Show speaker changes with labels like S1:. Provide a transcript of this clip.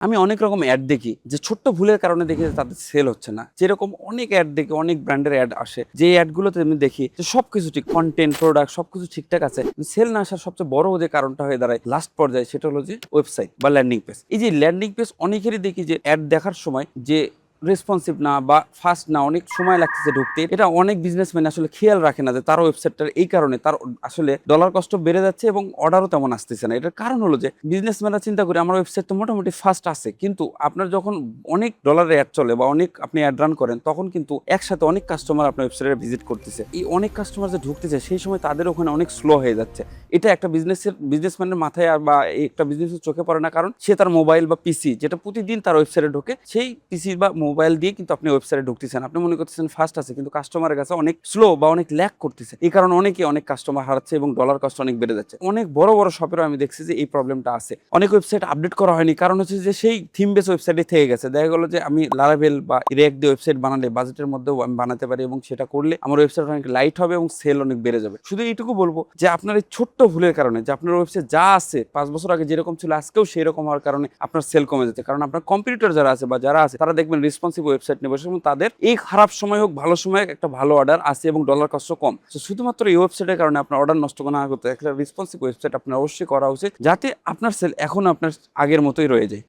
S1: আমি অনেক রকম অ্যাড দেখি যে ছোট্ট ভুলের কারণে দেখি যে তাদের সেল হচ্ছে না। যেরকম অনেক অ্যাড দেখি, অনেক ব্র্যান্ডের অ্যাড আসে, যে অ্যাডগুলোতে আমি দেখি যে সবকিছু ঠিক, কন্টেন্ট, প্রোডাক্ট সবকিছু ঠিকঠাক আছে, সেল না আসার সবচেয়ে বড় যে কারণটা হয়ে দাঁড়ায় লাস্ট পর্যায়ে, সেটা হলো যে ওয়েবসাইট বা ল্যান্ডিং পেজ। এই যে ল্যান্ডিং পেজ অনেকেরই দেখি যে অ্যাড দেখার সময় যে রেসপন্সিভ না বা ফাস্ট না, অনেক সময় লাগতেছে ঢুকতে। এটা অনেক বিজনেসম্যান আসলে খেয়াল রাখে না যে তার ওয়েবসাইটটার এই কারণে তার আসলে ডলার কষ্ট বেড়ে যাচ্ছে এবং অর্ডারও তেমন আসতেছে না। এটার কারণ হলো যে বিজনেসম্যানরা চিন্তা করে আমার ওয়েবসাইট তো মোটামুটি ফাস্ট আছে, কিন্তু আপনার যখন অনেক ডলারের অ্যাড চলে বা অনেক আপনি অ্যাড রান করেন, তখন কিন্তু একসাথে অনেক কাস্টমার আপনার ওয়েবসাইটে ভিজিট করতেছে। এই অনেক কাস্টমার যে ঢুকতেছে সেই সময় তাদের ওখানে অনেক স্লো হয়ে যাচ্ছে। এটা একটা বিজনেসম্যানের মাথায় বা একটা বিজনেসের চোখে পড়ে না, কারণ সে তার মোবাইল বা পিসি যেটা প্রতিদিন তার ওয়েবসাইটে ঢোকে, সেই পিসি বা মোবাইল দিয়ে কিন্তু আপনি ওয়েবসাইটে ঢুকতেছেন, আপনি মনে করতেছেন ফাস্ট আছে, কিন্তু কাস্টমারের কাছে অনেক স্লো বা অনেক ল্যাগ করতেছে। এই কারণে অনেক কাস্টমার হারাচ্ছে এবং ডলার কস্ট অনেক বেড়ে যাচ্ছে। অনেক বড় বড় শপেরও আমি দেখছি যে এই প্রবলেমটা আছে। অনেক ওয়েবসাইট আপডেট করা হয়নি, কারণ হচ্ছে যে সেই থিম বেস ওয়েবসাইটে থেকে গেছে। দেখা গেল যে আমি লারাভেল বা রিয়াক্ট দিয়ে ওয়েবসাইট বানালে বাজেটের মধ্যেও আমি বানাতে পারি, এবং সেটা করলে আমার ওয়েবসাইট অনেক লাইট হবে এবং সেল অনেক বেড়ে যাবে। শুধু এইটুকু বলবো যে আপনার এই ছোট্ট ভুলের কারণে যে আপনার ওয়েবসাইট যা আছে 5 বছর আগে যেরকম ছিল আজকেও সেই রকম হওয়ার কারণে আপনার সেল কমে যাচ্ছে। কারণ আপনার কম্পিটিটর যারা আছে বা যারা আছে তারা দেখবেন রেসপন্সিভ ওয়েবসাইট নিয়ে বসে, এবং তাদের এই খারাপ সময় হোক ভালো সময় একটা ভালো অর্ডার আসে এবং ডলার কষ্ট কম। তো শুধুমাত্র এই ওয়েবসাইটের কারণে আপনার অর্ডার নষ্ট না করতে একটা রেসপন্সিভ ওয়েবসাইট আপনার অবশ্যই করা উচিত, যাতে আপনার সেল এখন আপনার আগের মতোই রয়ে যায়।